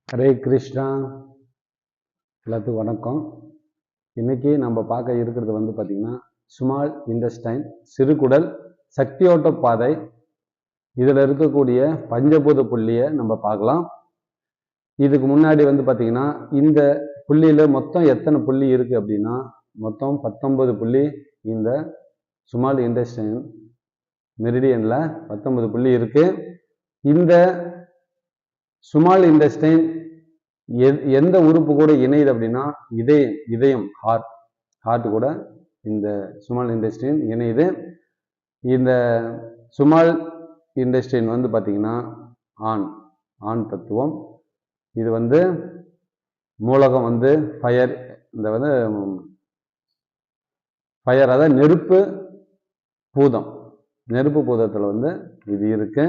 ஹரே கிருஷ்ணா. எல்லாத்துக்கும் வணக்கம். இன்னைக்கு நம்ம பார்க்க இருக்கிறது வந்து பார்த்தீங்கன்னா ஸ்மால் இன்டெஸ்டைன், சிறுகுடல், சக்தியோட்ட பாதை. இதில் இருக்கக்கூடிய பஞ்சபூத புள்ளியை நம்ம பார்க்கலாம். இதுக்கு முன்னாடி வந்து பார்த்தீங்கன்னா இந்த புள்ளியில் மொத்தம் எத்தனை புள்ளி இருக்குது அப்படின்னா மொத்தம் 19 புள்ளி. இந்த ஸ்மால் இன்டெஸ்டைன் மெரிடியனில் 19 புள்ளி இருக்குது. இந்த ஸ்மால் இன்டெஸ்டைன் எந்த உறுப்பு கூட இணையுது அப்படின்னா இதயம் ஹார்ட் கூட இந்த ஸ்மால் இன்டெஸ்டைன் இணையுது. இந்த ஸ்மால் இன்டெஸ்டைன் வந்து பார்த்தீங்கன்னா ஆண் தத்துவம். இது வந்து மூலகம் வந்து ஃபயர், இந்த வந்து ஃபயர், அதாவது நெருப்பு பூதத்தில் வந்து இது இருக்கு.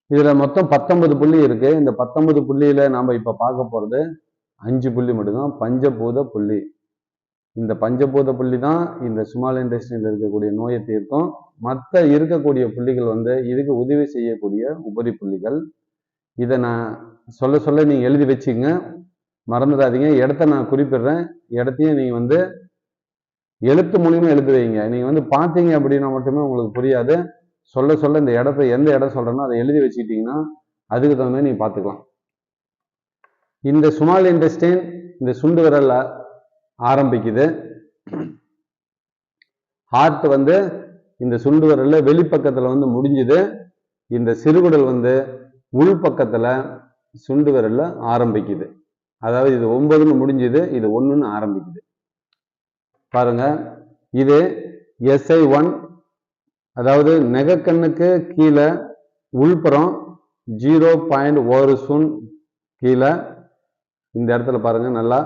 இதுல மொத்தம் 19 புள்ளி இருக்கு. இந்த 19 புள்ளியில நாம இப்ப பார்க்க போறது 5 புள்ளி மட்டும்தான் பஞ்சபூத புள்ளி. இந்த பஞ்சபூத புள்ளி தான் இந்த ஸ்மால் இன்டெஸ்டைன்ல இருக்கக்கூடிய நோயை தீர்க்கும். மற்ற இருக்கக்கூடிய புள்ளிகள் வந்து இதுக்கு உதவி செய்யக்கூடிய உபரி புள்ளிகள். இதை நான் சொல்ல நீங்க எழுதி வச்சுங்க, மறந்துடாதீங்க. இடத்த நான் குறிப்பிடுறேன். இடத்தையும் நீங்க வந்து எழுத்து மூலியமா எழுதி வைங்க. நீங்க வந்து பார்த்தீங்க அப்படின்னா மட்டுமே உங்களுக்கு புரியாது. சொல்ல இந்த இடத்த எந்த இடம் சொல்றேன்னா அதை எழுதி வச்சுக்கிட்டீங்கன்னா அதுக்கு தகுந்த மாதிரி நீங்க பார்த்துக்கலாம். இந்த ஸ்மால் இன்டெஸ்டைன் இந்த சுண்டு விரல்ல ஆரம்பிக்குது. ஹார்ட் வந்து இந்த சுண்டு விரல்ல வெளிப்பக்கத்துல வந்து முடிஞ்சுது. இந்த சிறுகுடல் வந்து உள்பக்கத்துல சுண்டு விரல்ல ஆரம்பிக்குது. அதாவது இது 9ன்னு முடிஞ்சுது, இது 1ன்னு ஆரம்பிக்குது. பாருங்க, இது SI1, அதாவது நெகக்கண்ணுக்கு கீழே உள்புறம் 0.1 சூன் கீழே இந்த இடத்துல பாருங்க, நல்லா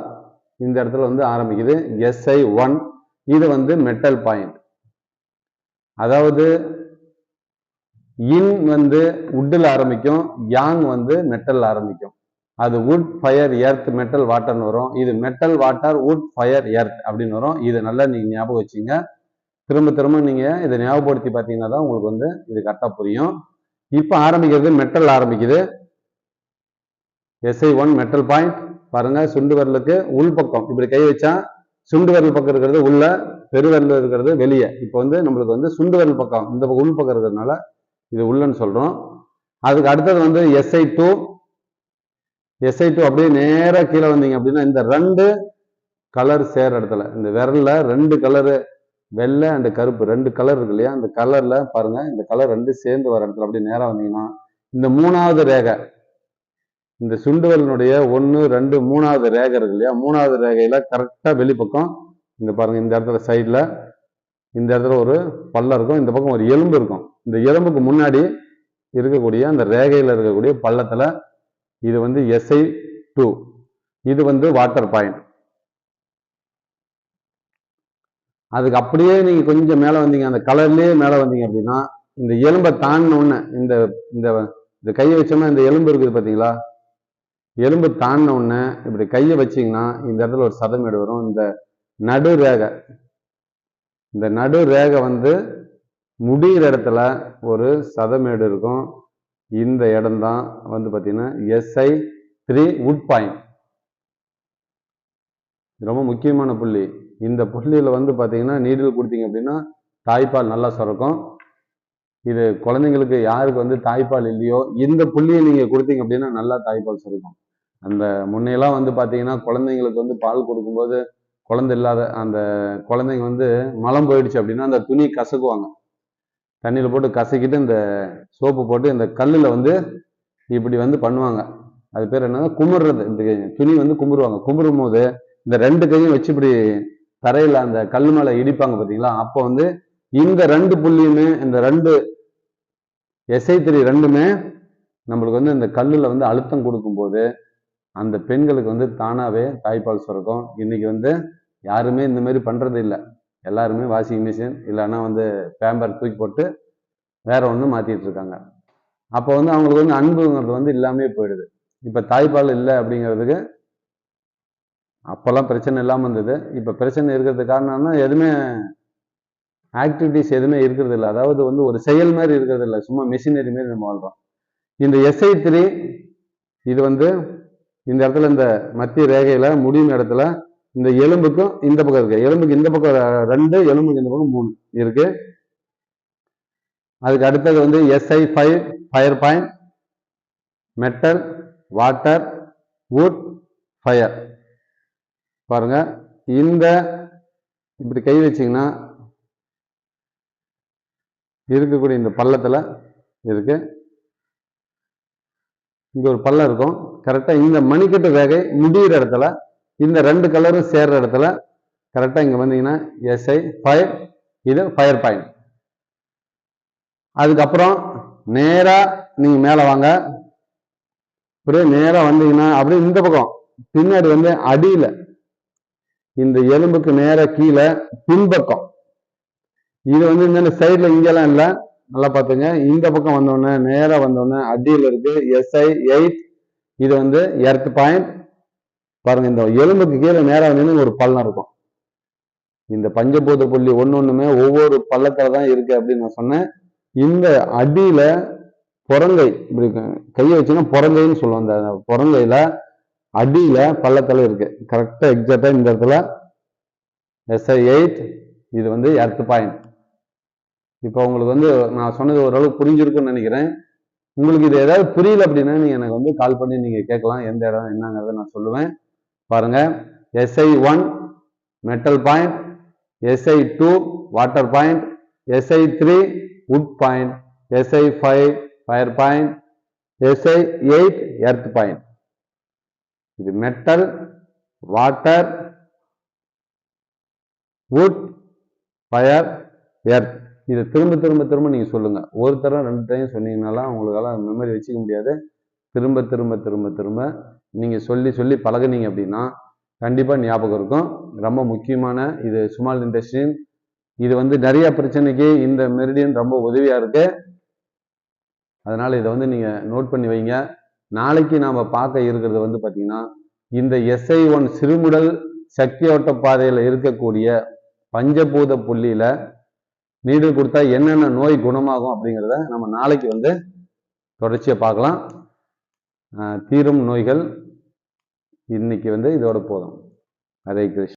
இந்த இடத்துல வந்து ஆரம்பிக்குது SI1. இது வந்து மெட்டல் பாயிண்ட். அதாவது இன் வந்து உட்டில் ஆரம்பிக்கும், யாங் வந்து மெட்டல் ஆரம்பிக்கும். அது வுட், ஃபயர், எர்த், மெட்டல், வாட்டர்னு வரும். இது metal, water, wood, fire, earth அப்படின்னு வரும். இதை நல்லா நீங்க ஞாபகம் வச்சுங்க. திரும்ப நீங்க இதை ஞாபகப்படுத்தி பார்த்தீங்கன்னா தான் உங்களுக்கு வந்து இது கரெக்டா புரியும். இப்ப ஆரம்பிக்கிறது மெட்டல் ஆரம்பிக்குது. SI1 metal point. பாருங்க, சுண்டு விரலுக்கு உள்பக்கம் இப்படி கை வச்சா சுண்டு விரல் பக்கம் இருக்கிறது உள்ள, பெருவிரல் இருக்கிறது வெளியே. இப்போ வந்து நம்மளுக்கு வந்து சுண்டு விரல் பக்கம் இந்த பக்கம் உள் பக்கம் இருக்கிறதுனால இது உள்ளன்னு சொல்றோம். அதுக்கு அடுத்தது வந்து SI2. அப்படியே நேரா கீழே வந்தீங்க அப்படின்னா இந்த 2 கலர் சேர இடத்துல, இந்த விரல்ல 2 கலரு, வெள்ளை அண்ட் கருப்பு 2 கலர் இருக்கு இல்லையா, அந்த கலர்ல பாருங்க, இந்த கலர் 2 சேர்ந்து வர இடத்துல அப்படியே நேரா வந்தீங்கன்னா இந்த 3வது ரேகை, இந்த சுண்டு விரலினுடைய 1, 2, 3வது ரேகை இருக்கு இல்லையா, 3வது ரேகையில கரெக்டா வெளிப்பக்கம் இங்க பாருங்க, இந்த இடத்துல சைட்ல இந்த இடத்துல ஒரு பள்ளம் இருக்கும், இந்த பக்கம் ஒரு எலும்பு இருக்கும். இந்த எலும்புக்கு முன்னாடி இருக்கக்கூடிய அந்த ரேகையில இருக்கக்கூடிய பள்ளத்துல இது வந்து SI2. இது வந்து வாட்டர் பாயிண்ட். அதுக்கு அப்படியே நீங்க கொஞ்சம் மேல வந்தீங்க, அந்த கலர்லயே மேல வந்தீங்க அப்படின்னா இந்த எலும்பை தாண்டின உடனே இந்த கையை வச்சோம்னா இந்த எலும்பு இருக்குது பாத்தீங்களா, எலும்பு தாண்டின உடனே இப்படி கையை வச்சீங்கன்னா இந்த இடத்துல ஒரு சதமேடு வரும். இந்த நடு ரேகை வந்து முடிகிற இடத்துல ஒரு சதமேடு இருக்கும். இந்த இடம் தான் வந்து பாத்தீங்கன்னா SI3 வுட் பாயிண்ட். ரொம்ப முக்கியமான புள்ளி. இந்த புள்ளியில வந்து பாத்தீங்கன்னா நீடில் கொடுத்தீங்க அப்படின்னா தாய்ப்பால் நல்லா சுரக்கும். இது குழந்தைங்களுக்கு யாருக்கு வந்து தாய்ப்பால் இல்லையோ இந்த புள்ளியை நீங்க கொடுத்தீங்க அப்படின்னா நல்லா தாய்ப்பால் சுரக்கும். அந்த முன்னையெல்லாம் வந்து பாத்தீங்கன்னா குழந்தைங்களுக்கு வந்து பால் கொடுக்கும்போது குழந்தை இல்லாத அந்த குழந்தைங்க வந்து மலம் போயிடுச்சு அப்படின்னா அந்த துணி கசக்குவாங்க, தண்ணியில போட்டு கசக்கிட்டு இந்த சோப்பு போட்டு இந்த கல்லுல வந்து இப்படி வந்து பண்ணுவாங்க. அது பேர் என்னன்னா குமுறுறது. இந்த துணி வந்து குமுறுவாங்க. குமுறும் போது இந்த 2 கையும் வச்சு இப்படி தரையில அந்த கல் மேல இடிப்பாங்க பாத்தீங்களா, அப்போ வந்து இந்த 2 புள்ளியுமே, இந்த 2 SI3 2மே நம்மளுக்கு வந்து இந்த கல்லுல வந்து அழுத்தம் கொடுக்கும் போது அந்த பெண்களுக்கு வந்து தானாவே தாய்ப்பால் சுரக்கும். இன்னைக்கு வந்து யாருமே இந்த மாதிரி பண்றது இல்லை. எல்லாருமே வாஷிங் மிஷின் இல்லைன்னா வந்து பேம்பர் தூக்கி போட்டு வேற ஒன்று மாத்திட்டு இருக்காங்க. அப்போ வந்து அவங்களுக்கு வந்து அன்புங்கிறது வந்து இல்லாமே போயிடுது. இப்ப தாய்ப்பால் இல்லை அப்படிங்கிறதுக்கு அப்பெல்லாம் பிரச்சனை இல்லாமல் இருந்தது. இப்ப பிரச்சனை இருக்கிறது காரணம்னா எதுவுமே ஆக்டிவிட்டிஸ் எதுவுமே இருக்கிறது இல்லை. அதாவது வந்து ஒரு செயல் மாதிரி இருக்கிறது இல்லை, சும்மா மிஷினரி மாதிரி நம்ம வாழ்றோம். இந்த SI3 இது வந்து இந்த இடத்துல இந்த மத்திய ரேகையில முடியும் இடத்துல இந்த எலும்புக்கும் இந்த பக்கம் இருக்கு. எலும்புக்கு இந்த பக்கம் 2, எலும்புக்கு இந்த பக்கம் 3 இருக்கு. அதுக்கு அடுத்தது வந்து SI5 fire point, metal, water, wood, fire. பாருங்க, இந்த இப்படி கை வச்சிங்கன்னா இருக்கக்கூடிய இந்த பள்ளத்துல இருக்கு. இங்க ஒரு பள்ளம் இருக்கும். கரெக்டா இந்த மணிக்கட்டு ரேகை முடிகிற இடத்துல இந்த 2 கலரும் சேர்ற இடத்துல கரெக்டா இங்க வந்தீங்கன்னா SI5, இது ஃபயர் பாயிண்ட். அதுக்கப்புறம் நேரா நீங்க மேல வாங்க. அப்படியே நேரா வந்தீங்கன்னா அப்படியே இந்த பக்கம் பின்னாடி வந்து அடியில இந்த எலும்புக்கு நேரா கீழே பின்பக்கம், இது வந்து இந்த சைட்ல இங்கெல்லாம் இல்லை, நல்லா பார்த்துங்க. இந்த பக்கம் வந்தோடனே நேரா வந்தோடனே அடியில் இருக்கு SI8, இது வந்து எர்த் பாயிண்ட். பாருங்க, இந்த எலும்புக்கு கீழே நேரா வந்து ஒரு பள்ளம் இருக்கும். இந்த பஞ்சபூத புள்ளி ஒன்னொன்னுமே ஒவ்வொரு பள்ளத்துல தான் இருக்கு அப்படின்னு நான் சொன்னேன். இந்த அடியில புறங்கை இப்படி கையை வச்சுன்னா புறங்கைன்னு சொல்லுவோம். அந்த புறங்கையில அடியில பள்ளத்துல இருக்கு. கரெக்டா எக்ஸாக்டா இந்த இடத்துல SI8, இது வந்து எர்த் பாயிண்ட். இப்போ உங்களுக்கு வந்து நான் சொன்னது ஓரளவுக்கு புரிஞ்சிருக்குன்னு நினைக்கிறேன். உங்களுக்கு இது ஏதாவது புரியல அப்படின்னா நீங்க எனக்கு வந்து கால் பண்ணி நீங்க கேட்கலாம், எந்த இடம் என்னங்கிறத நான் சொல்லுவேன். பாருங்க, SI1 metal point, SI2 water point, SI3 wood point, SI5 fire point, SI8 earth point. இது metal, water, wood, fire, earth. இதை திரும்ப திரும்ப திரும்ப நீங்க சொல்லுங்க. ஒரு தரம் 2 டைம் சொன்னீங்கனாலாம் உங்களால மெமரி வச்சுக்க முடியாது. திரும்ப திரும்ப திரும்ப திரும்ப நீங்க சொல்லி சொல்லி பழகுனீங்க அப்படின்னா கண்டிப்பா ஞாபகம் இருக்கும். ரொம்ப முக்கியமான இது ஸ்மால் இன்டெஸ்டைன். இது வந்து நிறைய பிரச்சனைக்கு இந்த மெரிடியன் ரொம்ப உதவியா இருக்கு. அதனால இதை வந்து நீங்க நோட் பண்ணி வைங்க. நாளைக்கு நாம பார்க்க இருக்கிறது வந்து பாத்தீங்கன்னா இந்த SI1 சிறுமுடல் சக்தியோட்ட பாதையில இருக்கக்கூடிய பஞ்சபூத புள்ளியில நீடில் கொடுத்தா என்னென்ன நோய் குணமாகும் அப்படிங்கிறத நம்ம நாளைக்கு வந்து தொடர்ச்சியா பார்க்கலாம். தீரும் நோய்கள் இன்னைக்கு வந்து இதோட போதும். ஹரே கிருஷ்ணா.